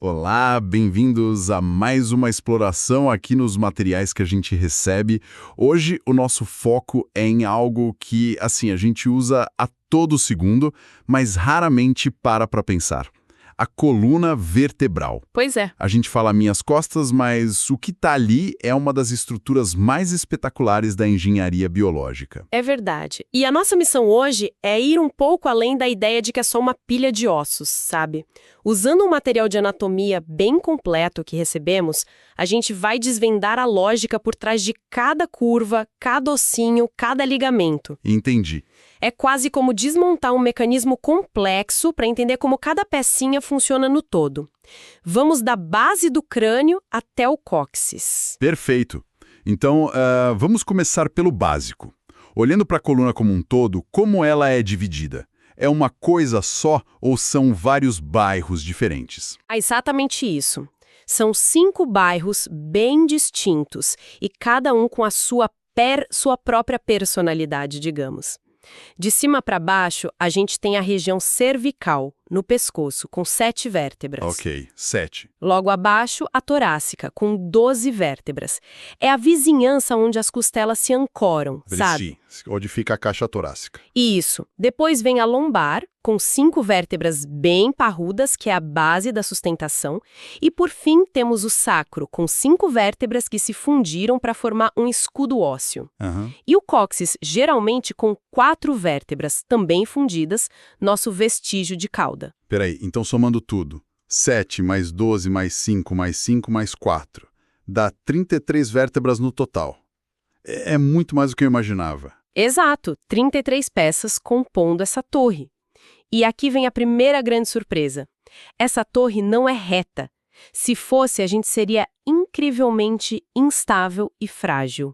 Olá, bem-vindos a mais uma exploração aqui nos materiais que a gente recebe. Hoje o nosso foco é em algo que, assim, a gente usa a todo segundo, mas raramente para pensar. A coluna vertebral. Pois é. A gente fala minhas costas, mas o que está ali é uma das estruturas mais espetaculares da engenharia biológica. É verdade. E a nossa missão hoje é ir um pouco além da ideia de que é só uma pilha de ossos, sabe? Usando um material de anatomia bem completo que recebemos, a gente vai desvendar a lógica por trás de cada curva, cada ossinho, cada ligamento. Entendi. É quase como desmontar um mecanismo complexo para entender como cada pecinha funciona no todo. Vamos da base do crânio até o cóccix. Perfeito. Então, vamos começar pelo básico. Olhando para a coluna como um todo, como ela é dividida? É uma coisa só ou são vários bairros diferentes? É exatamente isso. São 5 bairros bem distintos e cada um com a sua própria personalidade, digamos. De cima para baixo, a gente tem a região cervical, no pescoço, com 7 vértebras. Ok, 7. Logo abaixo, a torácica, com 12 vértebras. É a vizinhança onde as costelas se ancoram, sabe? Onde fica a caixa torácica. Isso. Depois vem a lombar, com 5 vértebras bem parrudas, que é a base da sustentação. E por fim, temos o sacro, com 5 vértebras que se fundiram para formar um escudo ósseo. E o cóccix, geralmente com 4 vértebras, também fundidas, nosso vestígio de cauda. Peraí, então somando tudo, 7 mais 12 mais 5 mais 5 mais 4, dá 33 vértebras no total. É muito mais do que eu imaginava. Exato, 33 peças compondo essa torre. E aqui vem a primeira grande surpresa. Essa torre não é reta. Se fosse, a gente seria incrivelmente instável e frágil.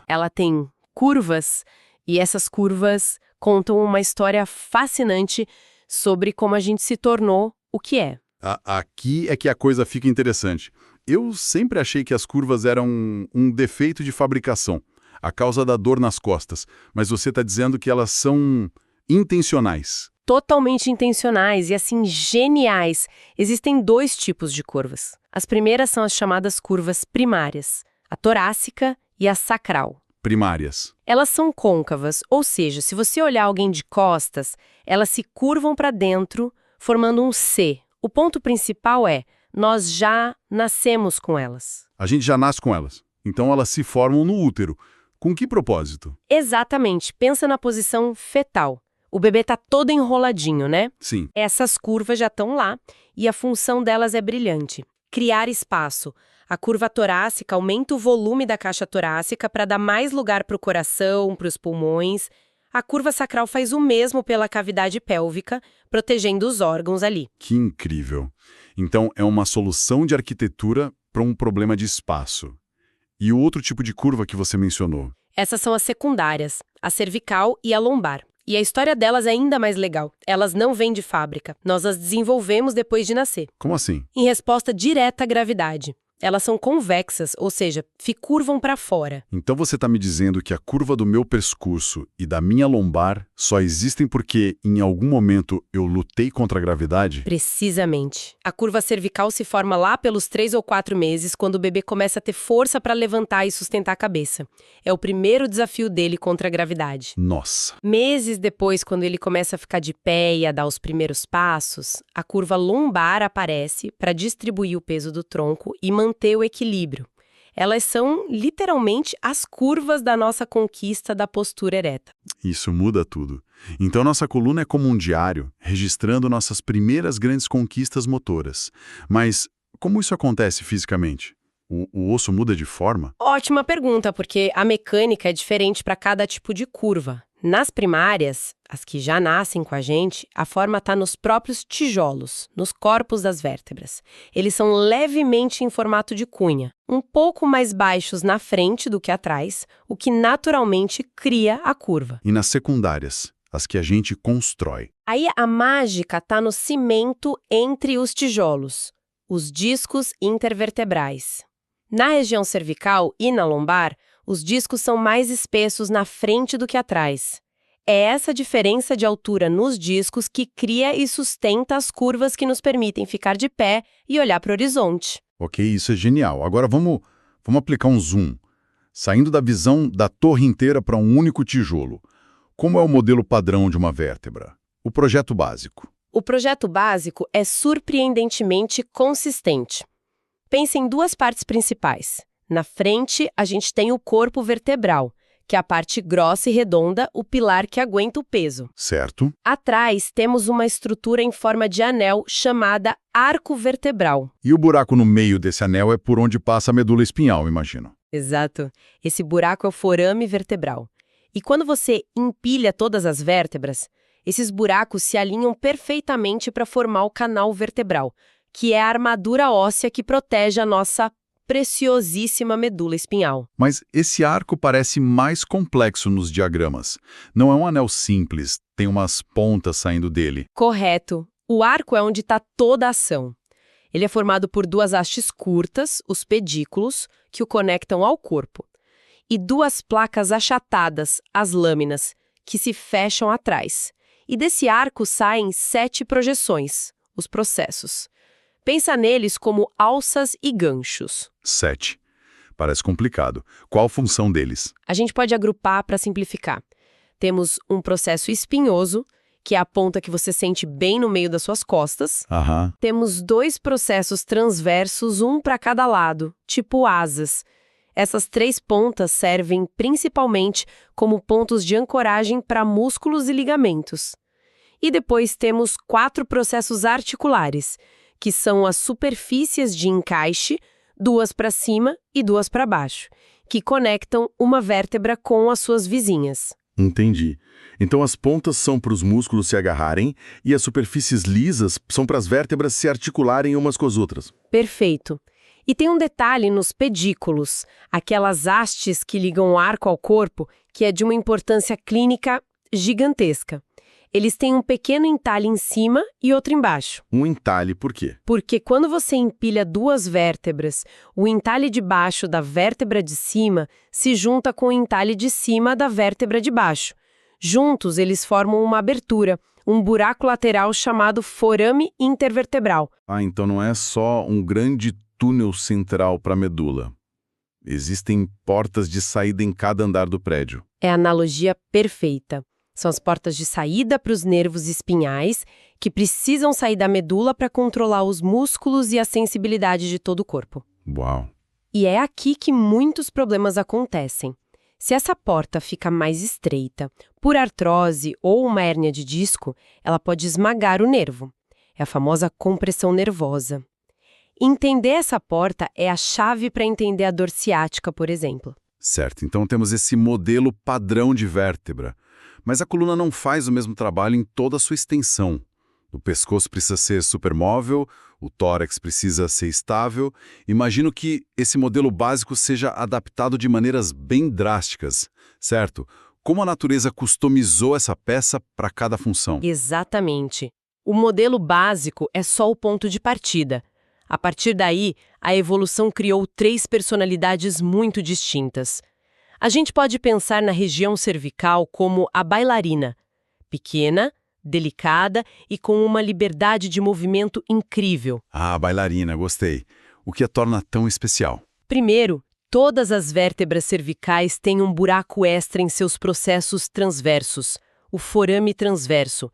Ela tem curvas, e essas curvas contam uma história fascinante sobre como a gente se tornou o que é. Aqui é que a coisa fica interessante. Eu sempre achei que as curvas eram um defeito de fabricação, a causa da dor nas costas, mas você está dizendo que elas são intencionais. Totalmente intencionais e, assim, geniais. Existem 2 tipos de curvas. As primeiras são as chamadas curvas primárias, a torácica e a sacral. Primárias. Elas são côncavas, ou seja, se você olhar alguém de costas, elas se curvam para dentro, formando um C. O ponto principal é, nós já nascemos com elas. A gente já nasce com elas. Então elas se formam no útero. Com que propósito? Exatamente. Pensa na posição fetal. O bebê tá todo enroladinho, né? Sim. Essas curvas já estão lá e a função delas é brilhante. Criar espaço. A curva torácica aumenta o volume da caixa torácica para dar mais lugar para o coração, para os pulmões. A curva sacral faz o mesmo pela cavidade pélvica, protegendo os órgãos ali. Que incrível. Então é uma solução de arquitetura para um problema de espaço. E o outro tipo de curva que você mencionou? Essas são as secundárias, a cervical e a lombar. E a história delas é ainda mais legal. Elas não vêm de fábrica. Nós as desenvolvemos depois de nascer. Como assim? Em resposta direta à gravidade. Elas são convexas, ou seja, curvam para fora. Então você está me dizendo que a curva do meu pescoço e da minha lombar só existem porque, em algum momento, eu lutei contra a gravidade? Precisamente. A curva cervical se forma lá pelos 3 ou 4 meses, quando o bebê começa a ter força para levantar e sustentar a cabeça. É o primeiro desafio dele contra a gravidade. Nossa! Meses depois, quando ele começa a ficar de pé e a dar os primeiros passos, a curva lombar aparece para distribuir o peso do tronco e manter o equilíbrio. Elas são, literalmente, as curvas da nossa conquista da postura ereta. Isso muda tudo. Então nossa coluna é como um diário, registrando nossas primeiras grandes conquistas motoras. Mas como isso acontece fisicamente? O osso muda de forma? Ótima pergunta, porque a mecânica é diferente para cada tipo de curva. Nas primárias, as que já nascem com a gente, a forma está nos próprios tijolos, nos corpos das vértebras. Eles são levemente em formato de cunha, um pouco mais baixos na frente do que atrás, o que naturalmente cria a curva. E nas secundárias, as que a gente constrói? Aí a mágica está no cimento entre os tijolos, os discos intervertebrais. Na região cervical e na lombar, os discos são mais espessos na frente do que atrás. É essa diferença de altura nos discos que cria e sustenta as curvas que nos permitem ficar de pé e olhar para o horizonte. Ok, isso é genial. Agora vamos aplicar um zoom. Saindo da visão da torre inteira para um único tijolo. Como é o modelo padrão de uma vértebra? O projeto básico. O projeto básico é surpreendentemente consistente. Pense em duas partes principais. Na frente, a gente tem o corpo vertebral, que é a parte grossa e redonda, o pilar que aguenta o peso. Certo. Atrás, temos uma estrutura em forma de anel chamada arco vertebral. E o buraco no meio desse anel é por onde passa a medula espinhal, imagino. Exato. Esse buraco é o forame vertebral. E quando você empilha todas as vértebras, esses buracos se alinham perfeitamente para formar o canal vertebral, que é a armadura óssea que protege a nossa preciosíssima medula espinhal. Mas esse arco parece mais complexo nos diagramas. Não é um anel simples, tem umas pontas saindo dele. Correto. O arco é onde está toda a ação. Ele é formado por duas hastes curtas, os pedículos, que o conectam ao corpo, e duas placas achatadas, as lâminas, que se fecham atrás. E desse arco saem 7 projeções, os processos. Pensa neles como alças e ganchos. 7. Parece complicado. Qual a função deles? A gente pode agrupar para simplificar. Temos um processo espinhoso, que é a ponta que você sente bem no meio das suas costas. Aham. Temos 2 processos transversos, um para cada lado, tipo asas. Essas 3 pontas servem principalmente como pontos de ancoragem para músculos e ligamentos. E depois temos 4 processos articulares, que são as superfícies de encaixe, 2 para cima e 2 para baixo, que conectam uma vértebra com as suas vizinhas. Entendi. Então as pontas são para os músculos se agarrarem e as superfícies lisas são para as vértebras se articularem umas com as outras. Perfeito. E tem um detalhe nos pedículos, aquelas hastes que ligam o arco ao corpo, que é de uma importância clínica gigantesca. Eles têm um pequeno entalhe em cima e outro embaixo. Um entalhe, por quê? Porque quando você empilha 2 vértebras, o entalhe de baixo da vértebra de cima se junta com o entalhe de cima da vértebra de baixo. Juntos, eles formam uma abertura, um buraco lateral chamado forame intervertebral. Ah, então não é só um grande túnel central para a medula. Existem portas de saída em cada andar do prédio. É a analogia perfeita. São as portas de saída para os nervos espinhais, que precisam sair da medula para controlar os músculos e a sensibilidade de todo o corpo. Uau! E é aqui que muitos problemas acontecem. Se essa porta fica mais estreita, por artrose ou uma hérnia de disco, ela pode esmagar o nervo. É a famosa compressão nervosa. Entender essa porta é a chave para entender a dor ciática, por exemplo. Certo, então temos esse modelo padrão de vértebra. Mas a coluna não faz o mesmo trabalho em toda a sua extensão. O pescoço precisa ser supermóvel, o tórax precisa ser estável. Imagino que esse modelo básico seja adaptado de maneiras bem drásticas, certo? Como a natureza customizou essa peça para cada função? Exatamente. O modelo básico é só o ponto de partida. A partir daí, a evolução criou 3 personalidades muito distintas. A gente pode pensar na região cervical como a bailarina, pequena, delicada e com uma liberdade de movimento incrível. Ah, bailarina, gostei. O que a torna tão especial? Primeiro, todas as vértebras cervicais têm um buraco extra em seus processos transversos, o forame transverso.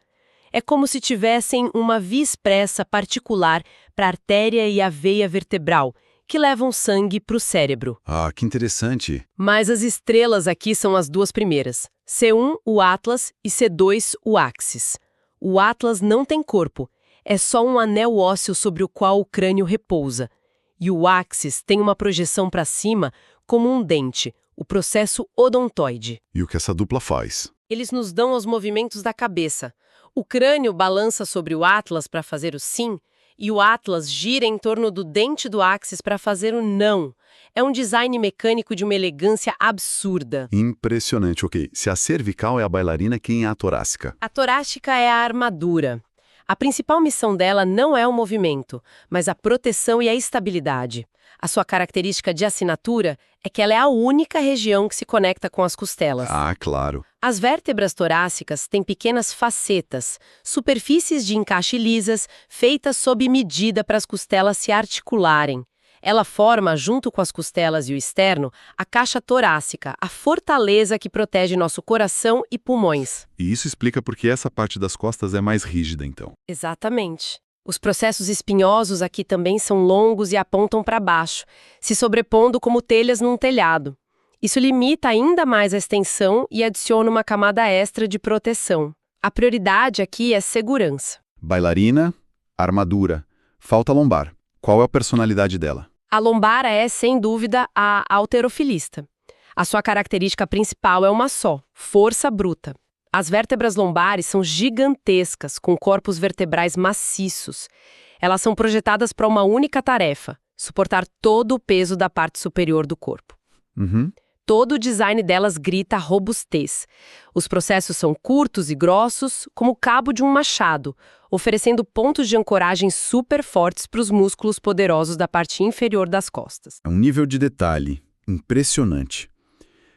É como se tivessem uma via expressa particular para a artéria e a veia vertebral, que levam sangue para o cérebro. Ah, que interessante. Mas as estrelas aqui são as 2 primeiras. C1, o Atlas, e C2, o Axis. O Atlas não tem corpo, é só um anel ósseo sobre o qual o crânio repousa. E o Axis tem uma projeção para cima como um dente, o processo odontoide. E o que essa dupla faz? Eles nos dão os movimentos da cabeça. O crânio balança sobre o Atlas para fazer o sim, e o Atlas gira em torno do dente do Axis para fazer o não. É um design mecânico de uma elegância absurda. Impressionante, ok. Se a cervical é a bailarina, quem é a torácica? A torácica é a armadura. A principal missão dela não é o movimento, mas a proteção e a estabilidade. A sua característica de assinatura é que ela é a única região que se conecta com as costelas. Ah, claro. As vértebras torácicas têm pequenas facetas, superfícies de encaixe lisas, feitas sob medida para as costelas se articularem. Ela forma, junto com as costelas e o externo, a caixa torácica, a fortaleza que protege nosso coração e pulmões. E isso explica por que essa parte das costas é mais rígida, então. Exatamente. Os processos espinhosos aqui também são longos e apontam para baixo, se sobrepondo como telhas num telhado. Isso limita ainda mais a extensão e adiciona uma camada extra de proteção. A prioridade aqui é segurança. Bailarina, armadura, falta lombar. Qual é a personalidade dela? A lombar é, sem dúvida, a halterofilista. A sua característica principal é uma só, força bruta. As vértebras lombares são gigantescas, com corpos vertebrais maciços. Elas são projetadas para uma única tarefa, suportar todo o peso da parte superior do corpo. Todo o design delas grita robustez. Os processos são curtos e grossos, como o cabo de um machado, oferecendo pontos de ancoragem super fortes para os músculos poderosos da parte inferior das costas. É um nível de detalhe impressionante.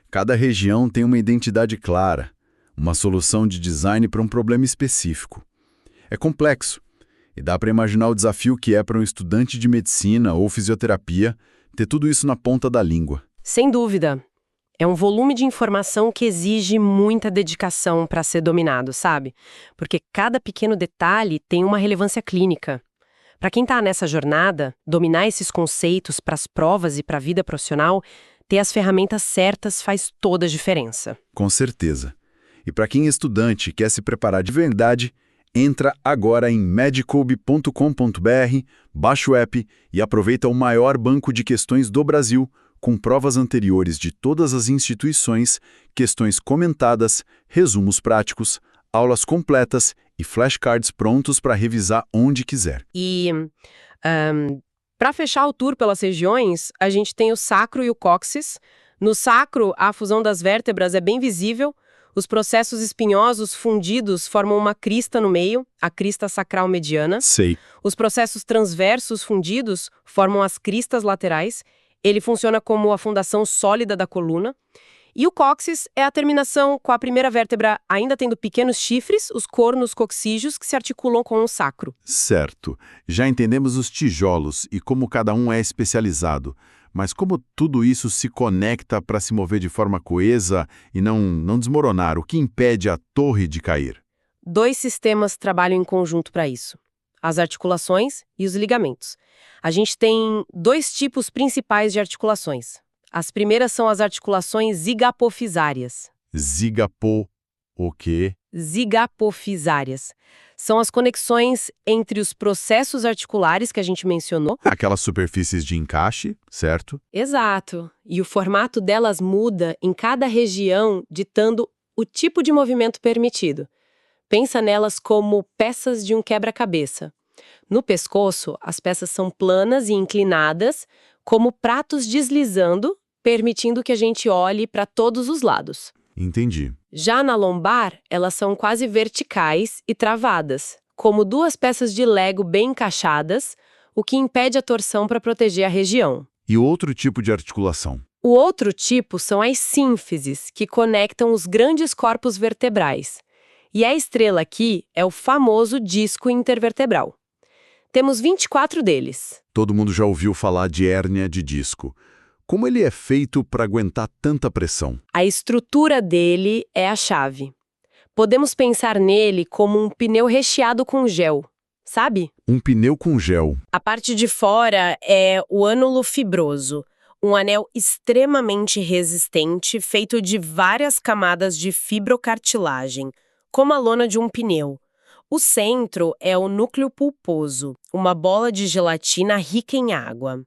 Cada região tem uma identidade clara, uma solução de design para um problema específico. É complexo, e dá para imaginar o desafio que é para um estudante de medicina ou fisioterapia ter tudo isso na ponta da língua. Sem dúvida. É um volume de informação que exige muita dedicação para ser dominado, sabe? Porque cada pequeno detalhe tem uma relevância clínica. Para quem está nessa jornada, dominar esses conceitos para as provas e para a vida profissional, ter as ferramentas certas faz toda a diferença. Com certeza. E para quem é estudante e quer se preparar de verdade, entra agora em medicube.com.br, baixa o app e aproveita o maior banco de questões do Brasil, com provas anteriores de todas as instituições, questões comentadas, resumos práticos, aulas completas e flashcards prontos para revisar onde quiser. E, para fechar o tour pelas regiões, a gente tem o sacro e o cóccix. No sacro, a fusão das vértebras é bem visível. Os processos espinhosos fundidos formam uma crista no meio, a crista sacral mediana. Sei. Os processos transversos fundidos formam as cristas laterais. Ele funciona como a fundação sólida da coluna. E o cóccix é a terminação com a primeira vértebra ainda tendo pequenos chifres, os cornos coccígeos, que se articulam com o sacro. Certo. Já entendemos os tijolos e como cada um é especializado. Mas como tudo isso se conecta para se mover de forma coesa e não desmoronar? O que impede a torre de cair? 2 sistemas trabalham em conjunto para isso: as articulações e os ligamentos. A gente tem 2 tipos principais de articulações. As primeiras são as articulações zigapofisárias. O quê? Zigapofisárias. São as conexões entre os processos articulares que a gente mencionou. Aquelas superfícies de encaixe, certo? Exato. E o formato delas muda em cada região, ditando o tipo de movimento permitido. Pensa nelas como peças de um quebra-cabeça. No pescoço, as peças são planas e inclinadas, como pratos deslizando, permitindo que a gente olhe para todos os lados. Entendi. Já na lombar, elas são quase verticais e travadas, como 2 peças de Lego bem encaixadas, o que impede a torção para proteger a região. E outro tipo de articulação? O outro tipo são as sínfises, que conectam os grandes corpos vertebrais. E a estrela aqui é o famoso disco intervertebral. Temos 24 deles. Todo mundo já ouviu falar de hérnia de disco. Como ele é feito para aguentar tanta pressão? A estrutura dele é a chave. Podemos pensar nele como um pneu recheado com gel, sabe? Um pneu com gel. A parte de fora é o ânulo fibroso, um anel extremamente resistente feito de várias camadas de fibrocartilagem, como a lona de um pneu. O centro é o núcleo pulposo, uma bola de gelatina rica em água.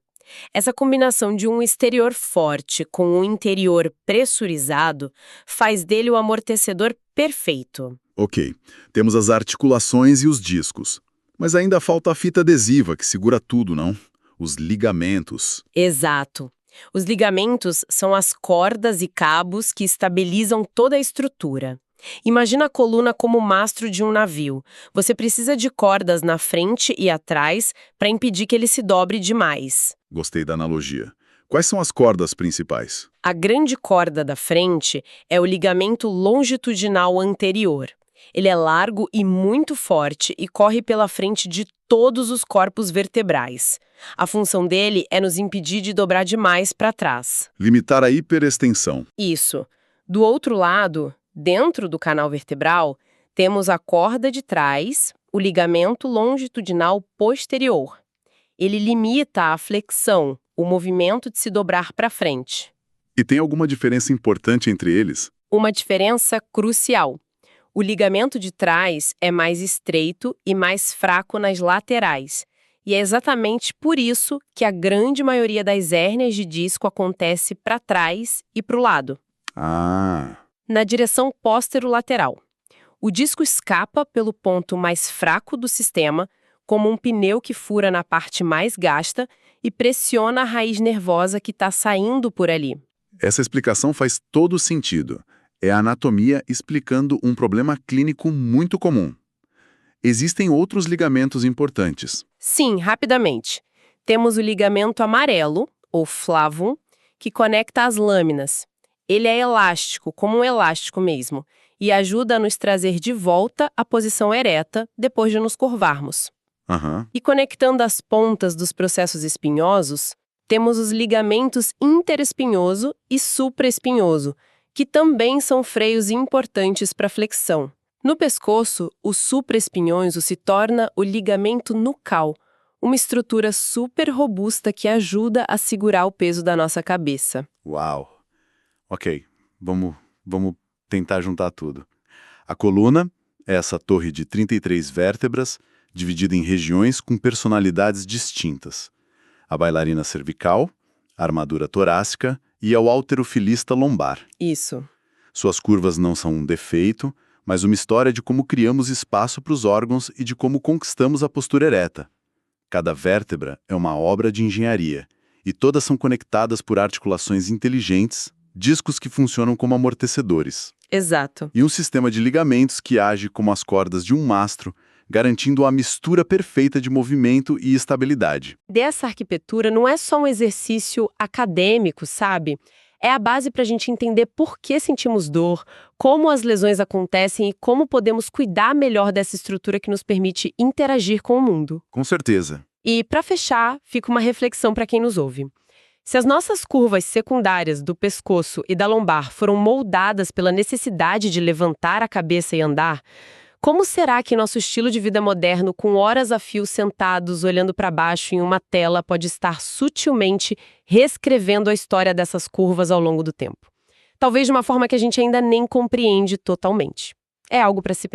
Essa combinação de um exterior forte com um interior pressurizado faz dele o amortecedor perfeito. Ok, temos as articulações e os discos. Mas ainda falta a fita adesiva que segura tudo, não? Os ligamentos. Exato. Os ligamentos são as cordas e cabos que estabilizam toda a estrutura. Imagina a coluna como o mastro de um navio. Você precisa de cordas na frente e atrás para impedir que ele se dobre demais. Gostei da analogia. Quais são as cordas principais? A grande corda da frente é o ligamento longitudinal anterior. Ele é largo e muito forte e corre pela frente de todos os corpos vertebrais. A função dele é nos impedir de dobrar demais para trás. Limitar a hiperextensão. Isso. Do outro lado, dentro do canal vertebral, temos a corda de trás, o ligamento longitudinal posterior. Ele limita a flexão, o movimento de se dobrar para frente. E tem alguma diferença importante entre eles? Uma diferença crucial. O ligamento de trás é mais estreito e mais fraco nas laterais. E é exatamente por isso que a grande maioria das hérnias de disco acontece para trás e para o lado. Ah, Na direção póstero-lateral. O disco escapa pelo ponto mais fraco do sistema, como um pneu que fura na parte mais gasta e pressiona a raiz nervosa que está saindo por ali. essa explicação faz todo sentido. É a anatomia explicando um problema clínico muito comum. Existem outros ligamentos importantes. Sim, rapidamente. Temos o ligamento amarelo, ou flavum, que conecta as lâminas. Ele é elástico, como um elástico mesmo, e ajuda a nos trazer de volta à posição ereta depois de nos curvarmos. Aham. E conectando as pontas dos processos espinhosos, temos os ligamentos interespinhoso e supraespinhoso, que também são freios importantes para flexão. No pescoço, o supraespinhoso se torna o ligamento nucal, uma estrutura super robusta que ajuda a segurar o peso da nossa cabeça. Uau. Ok, vamos tentar juntar tudo. A coluna é essa torre de 33 vértebras, dividida em regiões com personalidades distintas. A bailarina cervical, a armadura torácica e o halterofilista lombar. Isso. Suas curvas não são um defeito, mas uma história de como criamos espaço para os órgãos e de como conquistamos a postura ereta. Cada vértebra é uma obra de engenharia, e todas são conectadas por articulações inteligentes, discos que funcionam como amortecedores, Exato. e um sistema de ligamentos que age como as cordas de um mastro, garantindo a mistura perfeita de movimento e estabilidade. Dessa arquitetura não é só um exercício acadêmico, sabe? É a base para a gente entender por que sentimos dor, como as lesões acontecem e como podemos cuidar melhor dessa estrutura que nos permite interagir com o mundo. Com certeza. E, para fechar, fica uma reflexão para quem nos ouve. Se as nossas curvas secundárias do pescoço e da lombar foram moldadas pela necessidade de levantar a cabeça e andar, como será que nosso estilo de vida moderno, com horas a fio sentados olhando para baixo em uma tela, pode estar sutilmente reescrevendo a história dessas curvas ao longo do tempo? Talvez de uma forma que a gente ainda nem compreende totalmente. É algo para se pensar.